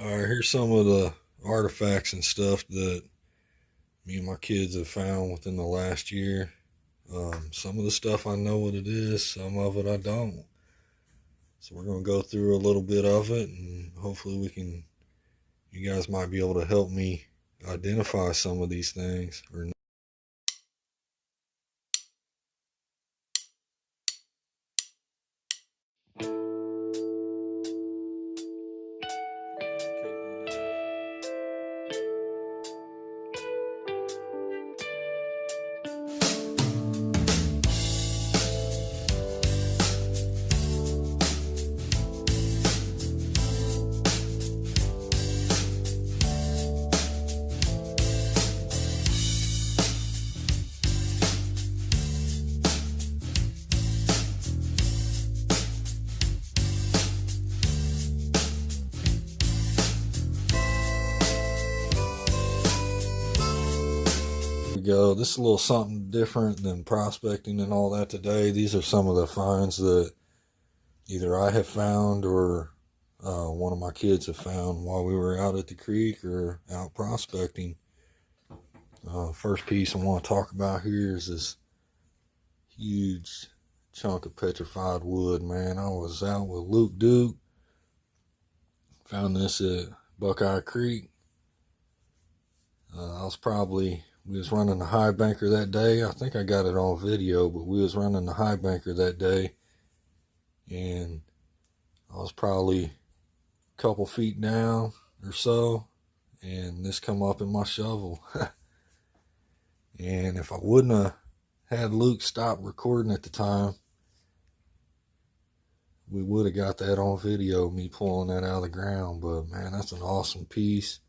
All right, here's some of the artifacts and stuff that me and my kids have found within the last year. Some of the stuff I know what it is, some of it I don't. So we're going to go through a little bit of it, and hopefully you guys might be able to help me identify some of these things. Or we go. This is a little something different than prospecting and all that today. These are some of the finds that either I have found or one of my kids have found while we were out at the creek or out prospecting. First piece I want to talk about here is this huge chunk of petrified wood, man. I was out with Luke Duke, found this at Buckeye Creek. We was running the high banker that day. I think I got it on video, but we was running the high banker that day, and I was probably a couple feet down or so, and this come up in my shovel. And if I wouldn't have had Luke stop recording at the time, we would have got that on video, me pulling that out of the ground. But man, that's an awesome piece.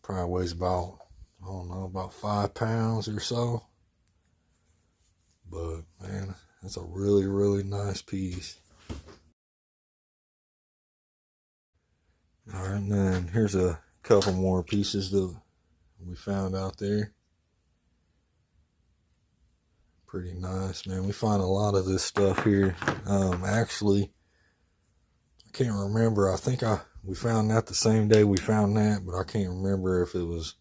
Probably weighs about, I don't know, about 5 pounds or so. But man, that's a really, really nice piece. All right, and then here's a couple more pieces that we found out there. Pretty nice, man. We find a lot of this stuff here. Actually, I can't remember. I think we found that the same day we found that, but I can't remember if it was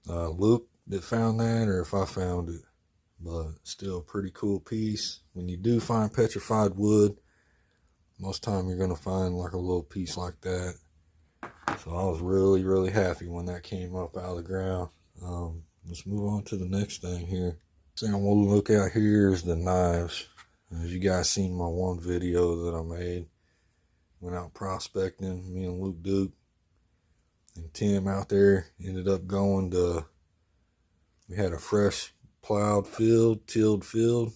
Luke that found that or if I found it. But still a pretty cool piece. When you do find petrified wood, most time you're going to find like a little piece like that. So I was really, really happy when that came up out of the ground. Let's move on to the next thing here. Thing I want to look at here is the knives. As you guys seen my one video that I made, went out prospecting, me and Luke Duke and Tim out there, ended up going to, we had a fresh plowed field, tilled field,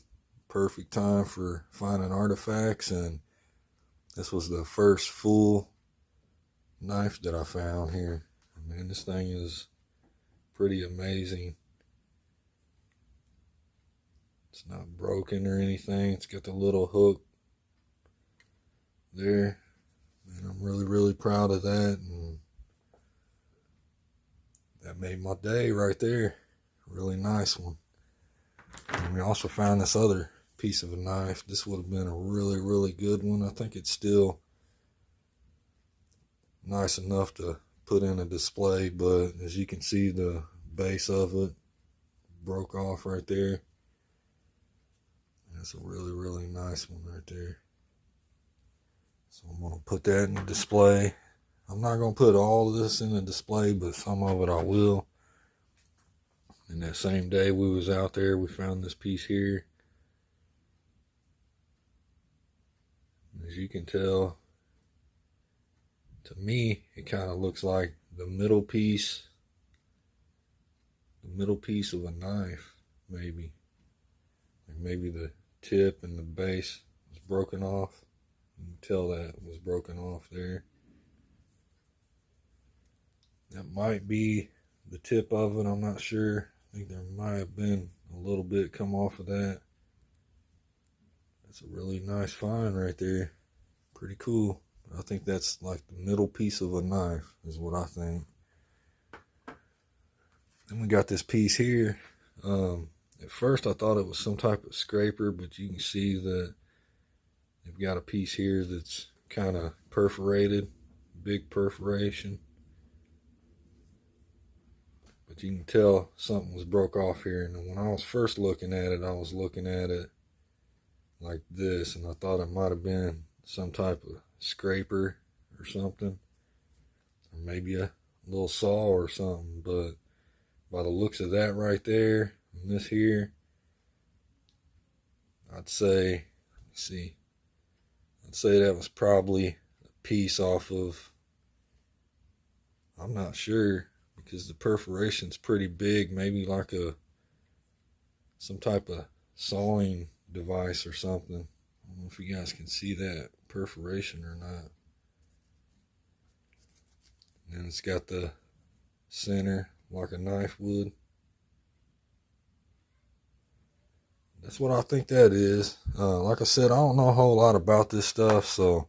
perfect time for finding artifacts, and this was the first full knife that I found here. Man, this thing is pretty amazing. It's not broken or anything. It's got the little hook there. And I'm really, really proud of that. And that made my day right there. Really nice one. And we also found this other piece of a knife. This would have been a really, really good one. I think it's still nice enough to put in a display, but as you can see, the base of it broke off right there. That's a really, really nice one right there. So I'm going to put that in the display. I'm not going to put all of this in the display, but some of it I will. And that same day we was out there, we found this piece here. As you can tell, to me, it kind of looks like the middle piece of a knife, maybe. Like maybe the tip and the base was broken off. You can tell that was broken off there. That might be the tip of it, I'm not sure. I think there might have been a little bit come off of that. That's a really nice find right there. Pretty cool. I think that's like the middle piece of a knife is what I think. Then we got this piece here. At first I thought it was some type of scraper, but you can see that they've got a piece here that's kind of perforated. big perforation. But you can tell something was broke off here. And when I was first looking at it, I was looking at it like this, and I thought it might have been some type of scraper or something, or maybe a little saw or something. But by the looks of that right there, and this here, I'd say, I'd say that was probably a piece off of, I'm not sure, because the perforation's pretty big, maybe like some type of sawing device or something. I don't know if you guys can see that perforation or not. And it's got the center like a knife would. That's what I think that is. Like I said, I don't know a whole lot about this stuff, so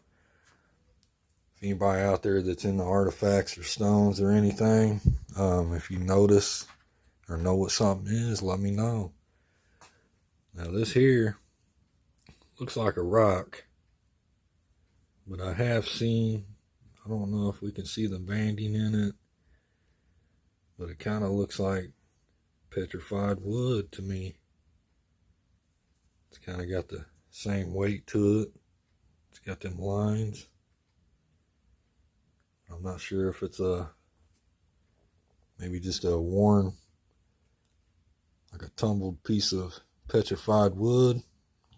if anybody out there that's into artifacts or stones or anything, if you notice or know what something is, let me know. Now this here looks like a rock, but I have seen, I don't know if we can see the banding in it, but it kind of looks like petrified wood to me. It's kind of got the same weight to it. It's got them lines. I'm not sure if it's maybe just a worn, like a tumbled piece of petrified wood.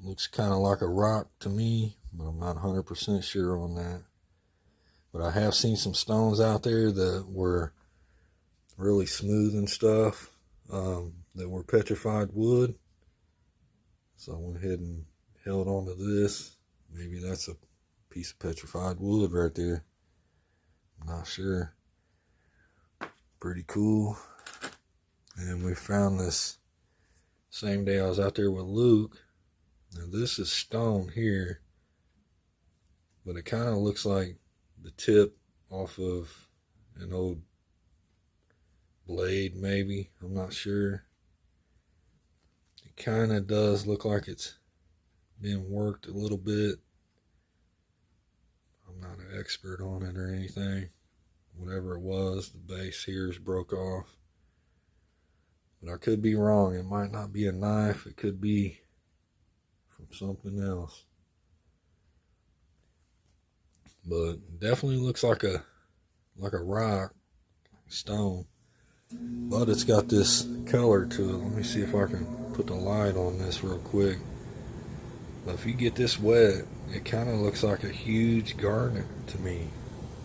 Looks kind of like a rock to me, but I'm not 100% sure on that. But I have seen some stones out there that were really smooth and stuff, that were petrified wood. So I went ahead and held on to this. Maybe that's a piece of petrified wood right there. I'm not sure. Pretty cool. And we found this same day I was out there with Luke. Now this is stone here, but it kind of looks like the tip off of an old blade, maybe. I'm not sure. It kind of does look like it's been worked a little bit. I'm not an expert on it or anything. Whatever it was, the base here is broke off. But I could be wrong. It might not be a knife. It could be from something else. But definitely looks like a rock, stone. But it's got this color to it. Let me see if I can put the light on this real quick. But if you get this wet, it kind of looks like a huge garnet to me.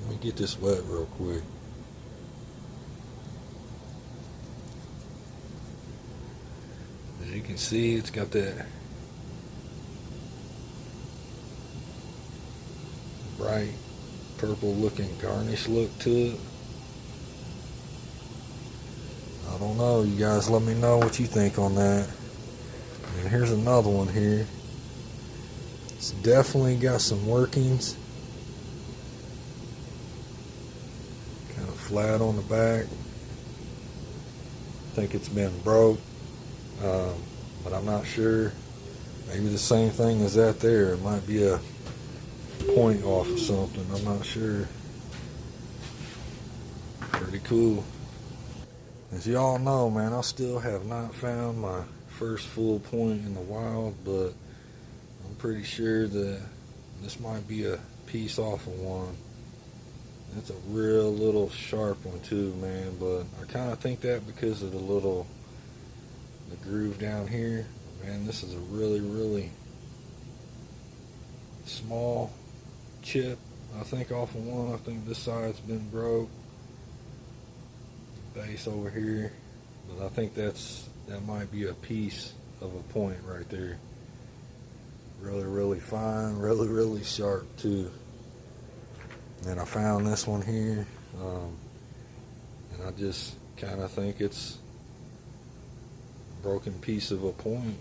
Let me get this wet real quick. As you can see, it's got that bright purple looking garnish look to it. I don't know, you guys let me know what you think on that. And here's another one here. It's definitely got some workings. Kind of flat on the back. I think it's been broke, but I'm not sure. Maybe the same thing as that there. It might be a point off of something. I'm not sure. Pretty cool. As y'all know, man, I still have not found my first full point in the wild, but I'm pretty sure that this might be a piece off of one. It's a real little sharp one too, man, but I kind of think that because of the groove down here. Man, this is a really, really small chip, I think, off of one. I think this side's been broke. Base over here, but I think that might be a piece of a point right there. Really, really fine, really, really sharp too. And I found this one here, and I just kind of think it's a broken piece of a point,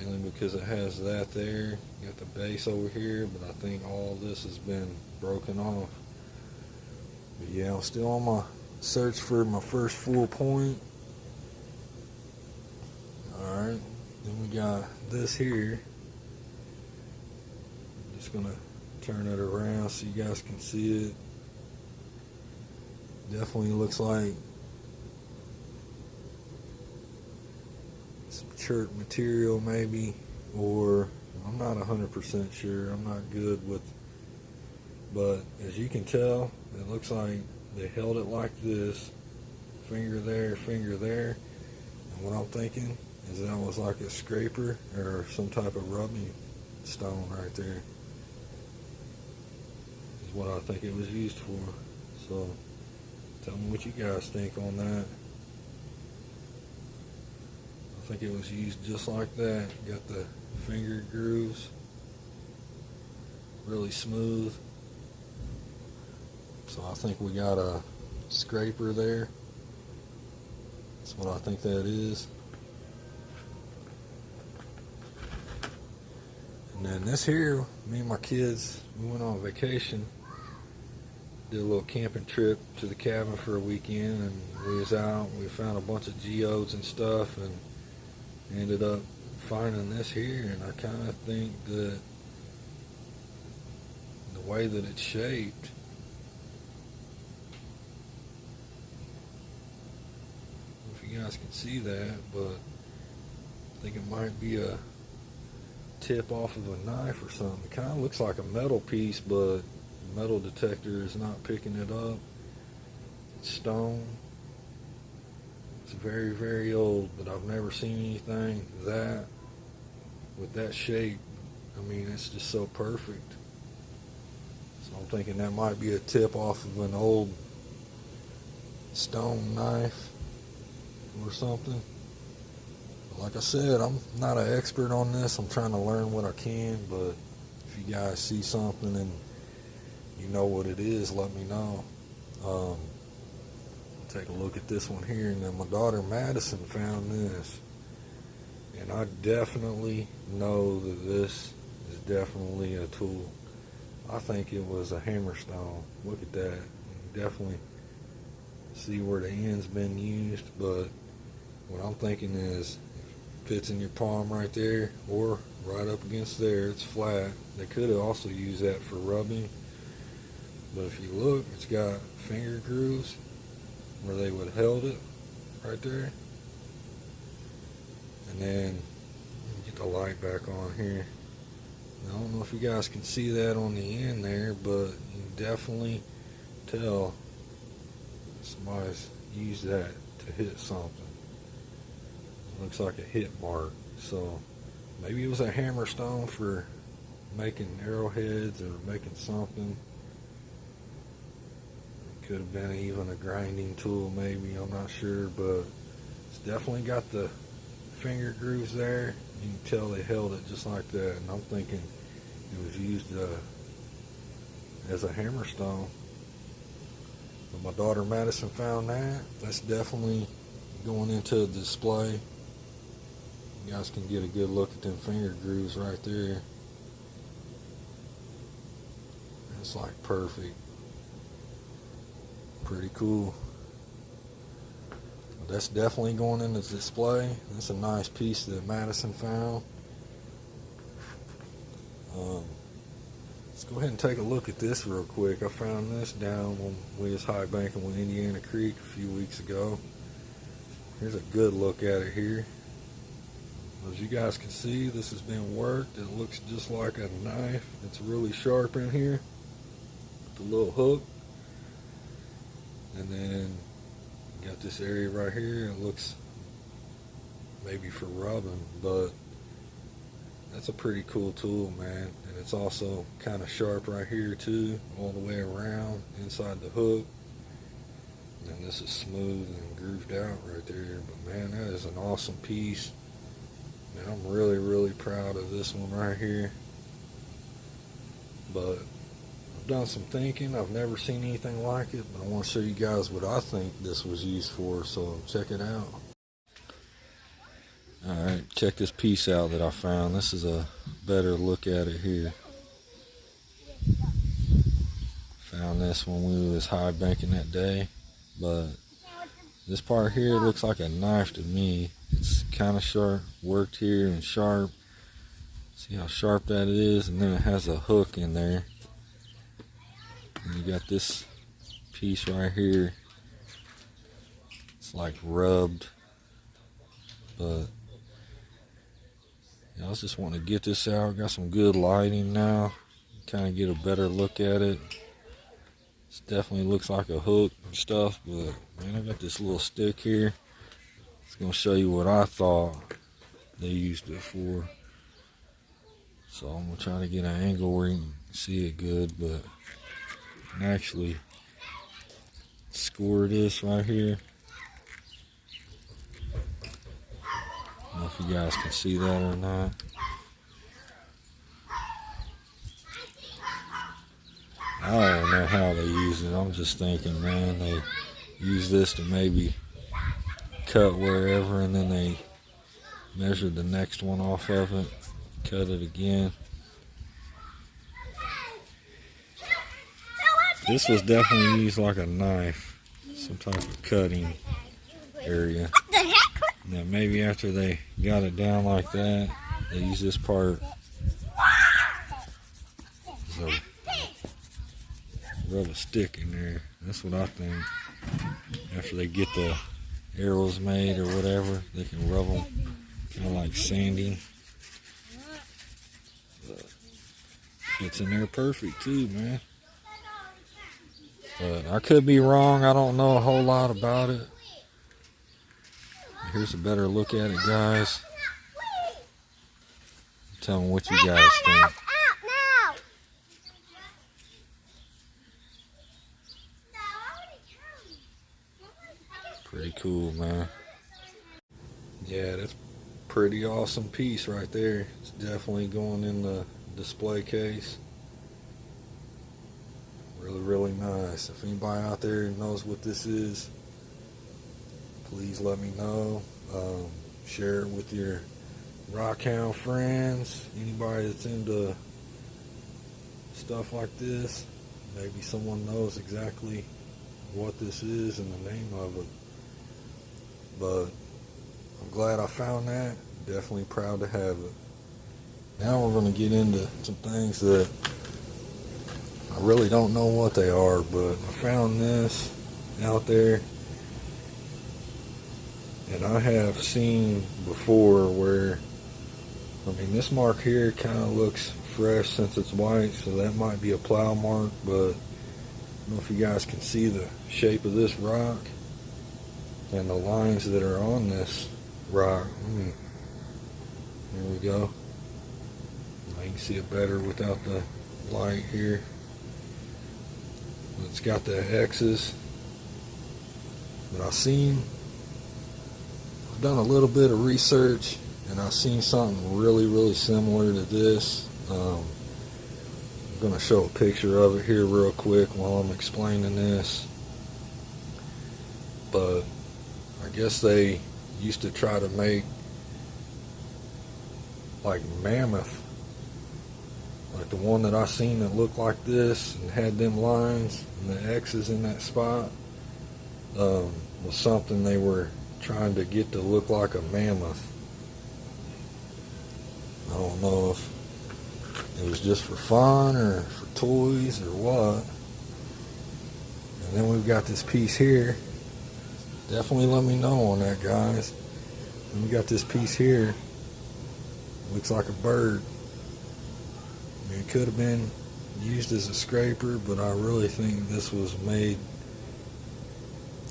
mainly because it has that there. You got the base over here, but I think all this has been broken off. But yeah, I'm still on my search for my first full point. Alright, then we got this here. I'm just gonna Turn it around so you guys can see it. Definitely looks like some chert material maybe, or I'm not 100% sure. I'm not good with, but as you can tell, it looks like they held it like this, finger there, and what I'm thinking is that was like a scraper or some type of rubbing stone right there is what I think it was used for. So tell me what you guys think on that. I think it was used just like that. Got the finger grooves really smooth. So I think we got a scraper there. That's what I think that is. And then this here, me and my kids, we went on vacation. Did a little camping trip to the cabin for a weekend, and we was out. We found a bunch of geodes and stuff, and ended up finding this here. And I kind of think that the way that it's shaped, if you guys can see that, but I think it might be a tip off of a knife or something. It kind of looks like a metal piece, but the metal detector is not picking it up. It's stone. It's very, very old, but I've never seen anything that with that shape. I mean, it's just so perfect. So I'm thinking that might be a tip off of an old stone knife or something. Like I said, I'm not an expert on this. I'm trying to learn what I can, but if you guys see something and you know what it is, let me know. Take a look at this one here, and then my daughter Madison found this, and I definitely know that this is definitely a tool. I think it was a hammerstone. Look at that. You definitely see where the end's been used, but what I'm thinking is fits in your palm right there or right up against there. It's flat. They could have also used that for rubbing, but if you look, it's got finger grooves where they would have held it right there. And then get the light back on here. Now, I don't know if you guys can see that on the end there, but you can definitely tell somebody's used that to hit something. Looks like a hit mark. So maybe it was a hammerstone for making arrowheads or making something. It could have been even a grinding tool maybe, I'm not sure, but it's definitely got the finger grooves there. You can tell they held it just like that, and I'm thinking it was used as a hammerstone. But my daughter Madison found that. That's definitely going into a display. You guys can get a good look at them finger grooves right there. It's like perfect. Pretty cool. But that's definitely going in the display. That's a nice piece that Madison found. Let's go ahead and take a look at this real quick. I found this down when we was high banking with Indiana Creek a few weeks ago. Here's a good look at it here. As you guys can see, this has been worked. It looks just like a knife. It's really sharp in here. The little hook. And then you got this area right here. It looks maybe for rubbing, but that's a pretty cool tool, man. And it's also kind of sharp right here too, all the way around inside the hook. And this is smooth and grooved out right there. But man, that is an awesome piece. Man, I'm really, really proud of this one right here. But I've done some thinking. I've never seen anything like it, but I want to show you guys what I think this was used for, so check it out. Alright, check this piece out that I found. This is a better look at it here. Found this when we was high banking that day, but this part here looks like a knife to me. It's kind of sharp, worked here and sharp. See how sharp that is, and then it has a hook in there. And you got this piece right here. It's like rubbed, but yeah, I was just wanting to get this out. Got some good lighting now. Kind of get a better look at it. This definitely looks like a hook and stuff, but man, I got this little stick here. It's gonna show you what I thought they used it for. So I'm gonna try to get an angle where you can see it good, but I can actually score this right here. I don't know if you guys can see that or not. I don't know how they use it. I'm just thinking, man, they use this to maybe cut wherever, and then they measure the next one off of it, cut it again. This was definitely used like a knife, some type of cutting area. And then maybe after they got it down like that, they use this part as a rub a stick in there. That's what I think. After they get the arrows made or whatever, they can rub them, kind of like sanding. But fits in there perfect too, man. But I could be wrong. I don't know a whole lot about it. Here's a better look at it, guys. Tell me what you guys think. Pretty cool, man. Yeah, that's a pretty awesome piece right there. It's definitely going in the display case. Really, really nice. If anybody out there knows what this is, please let me know. Share it with your rockhound friends, anybody that's into stuff like this. Maybe someone knows exactly what this is and the name of it. But I'm glad I found that. Definitely proud to have it. Now we're going to get into some things that I really don't know what they are, but I found this out there. And I have seen before where, I mean, this mark here kind of looks fresh since it's white, so that might be a plow mark, but I don't know if you guys can see the shape of this rock and the lines that are on this rock. There we go. Now you can see it better without the light here. It's got the X's. But I've done a little bit of research, and I've seen something really, really similar to this. I'm going to show a picture of it here real quick while I'm explaining this. But I guess they used to try to make like mammoth, like the one that I seen that looked like this and had them lines and the X's in that spot, was something they were trying to get to look like a mammoth. I don't know if it was just for fun or for toys or what. And then we've got this piece here. Definitely let me know on that, guys. And we got this piece here. Looks like a bird. I mean, it could have been used as a scraper, but I really think this was made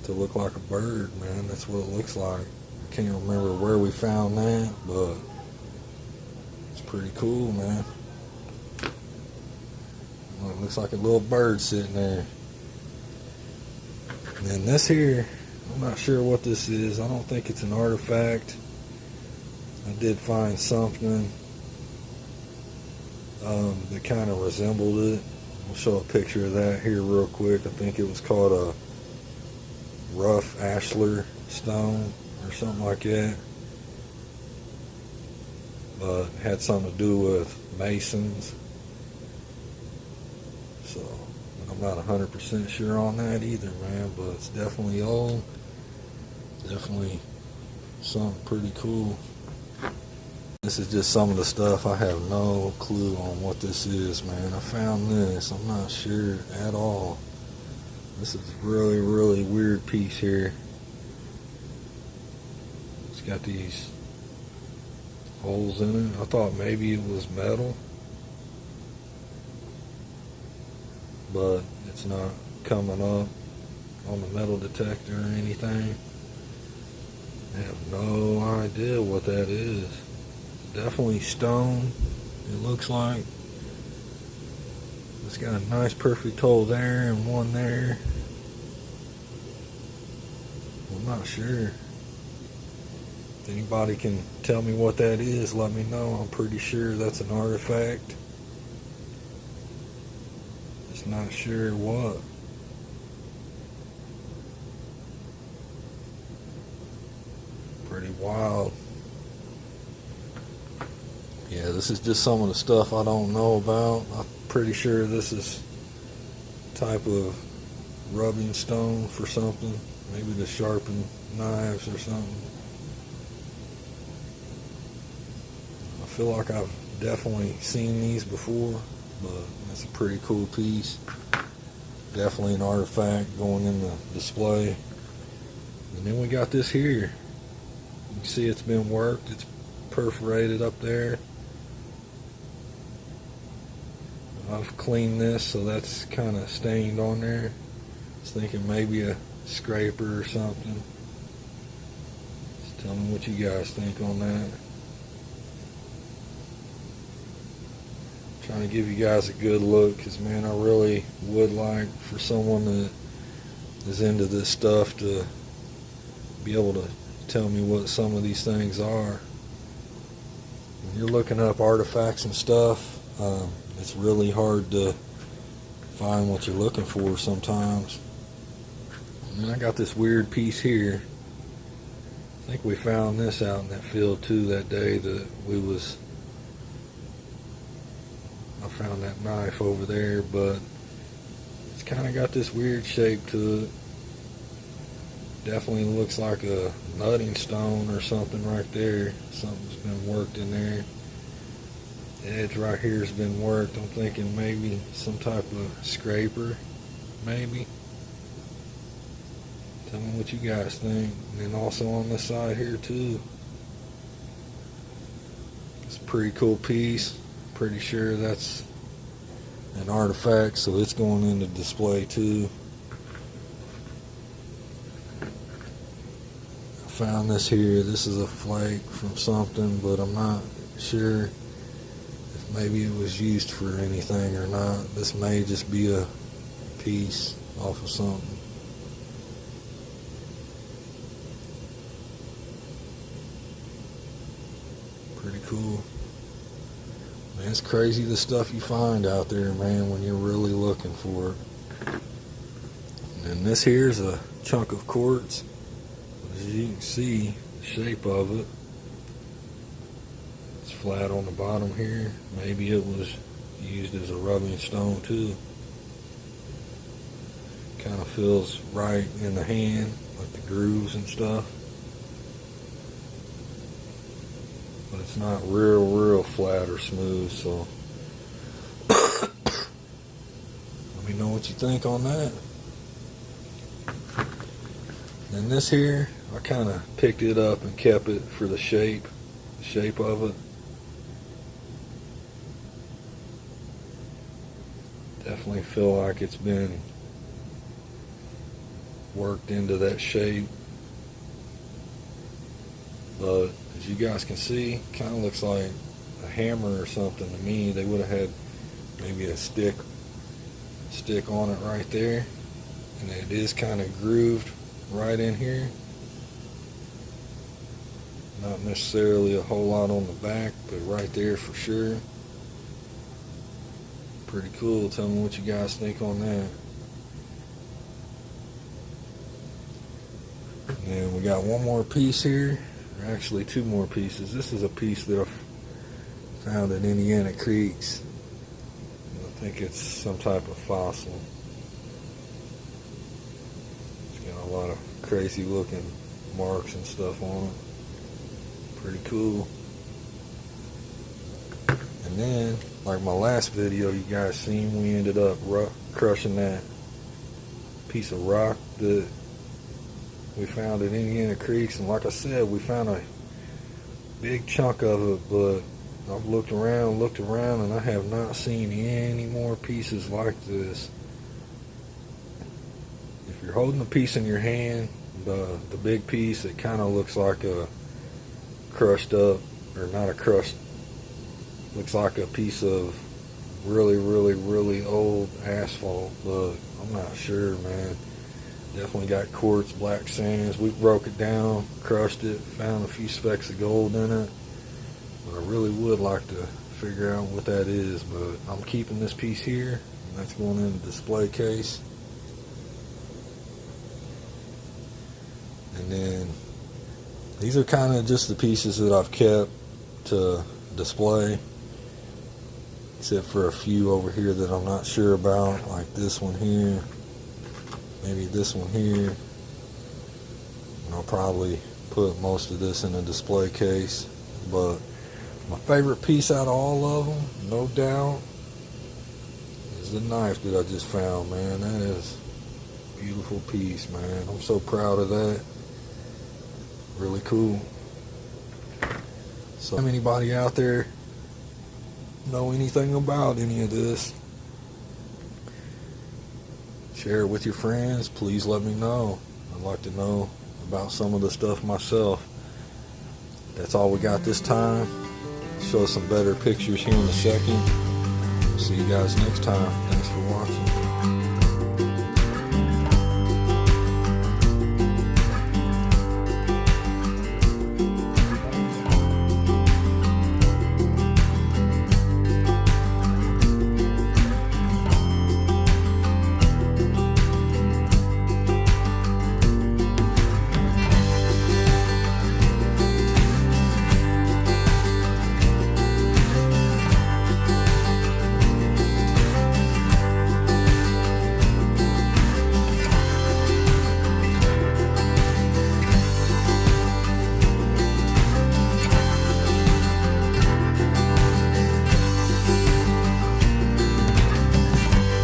to look like a bird, man. That's what it looks like. I can't remember where we found that, but it's pretty cool, man. Well, it looks like a little bird sitting there. And then this here, I'm not sure what this is. I don't think it's an artifact. I did find something that kind of resembled it. I'll show a picture of that here real quick. I think it was called a rough ashlar stone or something like that. But it had something to do with masons. So I'm not 100% sure on that either, man. But it's definitely old. Definitely something pretty cool. This is just some of the stuff. I have no clue on what this is, man. I found this. I'm not sure at all. This is really, really weird piece here. It's got these holes in it. I thought maybe it was metal, but it's not coming up on the metal detector or anything. I have no idea what that is. Definitely stone, it looks like. It's got a nice perfect hole there and one there. I'm not sure. If anybody can tell me what that is, let me know. I'm pretty sure that's an artifact. Just not sure what. Pretty wild. Yeah, this is just some of the stuff I don't know about. I'm pretty sure this is type of rubbing stone for something. Maybe to sharpen knives or something. I feel like I've definitely seen these before, but it's a pretty cool piece. Definitely an artifact going in the display. And then we got this here. You can see it's been worked. It's perforated up there. I've cleaned this, so that's kind of stained on there. I was thinking maybe a scraper or something. Just tell me what you guys think on that. Trying to give you guys a good look, because man, I really would like for someone that is into this stuff to be able to tell me what some of these things are. When you're looking up artifacts and stuff, it's really hard to find what you're looking for sometimes. And then I got this weird piece here. I think we found this out in that field too that day that I found that knife over there, but it's kind of got this weird shape to it. Definitely looks like a nutting stone or something right there. Something's been worked in there. The edge right here has been worked. I'm thinking maybe some type of scraper, maybe. Tell me what you guys think. And then also on this side here too. It's a pretty cool piece. Pretty sure that's an artifact, so it's going into display too. I found this here. This is a flake from something, but I'm not sure. Maybe it was used for anything or not. This may just be a piece off of something. Pretty cool. Man, it's crazy the stuff you find out there, man, when you're really looking for it. And this here's a chunk of quartz. As you can see, the shape of it. Flat on the bottom here. Maybe it was used as a rubbing stone too. Kind of feels right in the hand, like the grooves and stuff. But it's not real flat or smooth, so let me know what you think on that. And this here, I kind of picked it up and kept it for the shape of it. Definitely feel like it's been worked into that shape. But as you guys can see, kind of looks like a hammer or something to me. They would have had maybe a stick on it right there. And it is kind of grooved right in here. Not necessarily a whole lot on the back, but right there for sure. Pretty cool. Tell me what you guys think on that. And then we got one more piece here. Or actually two more pieces. This is a piece that I found at Indiana Creeks. I think it's some type of fossil. It's got a lot of crazy looking marks and stuff on it. Pretty cool. And then, like my last video you guys seen, we ended up crushing that piece of rock that we found at Indiana Creeks. And like I said, we found a big chunk of it, but I've looked around, and I have not seen any more pieces like this. If you're holding a piece in your hand, the big piece, it kind of looks like a crushed up, or not a crushed, looks like a piece of really old asphalt, but I'm not sure, man. Definitely got quartz, black sands. We broke it down, crushed it, found a few specks of gold in it, but I really would like to figure out what that is. But I'm keeping this piece here, and that's going in the display case. And then these are kind of just the pieces that I've kept to display, except for a few over here that I'm not sure about, like this one here, maybe this one here. And I'll probably put most of this in a display case. But my favorite piece out of all of them, no doubt, is the knife that I just found, man. That is a beautiful piece, man. I'm so proud of that. Really cool. So if anybody out there know anything about any of this, share it with your friends. Please let me know. I'd like to know about some of the stuff myself. That's all we got this time. Show some better pictures here in a second. See you guys next time.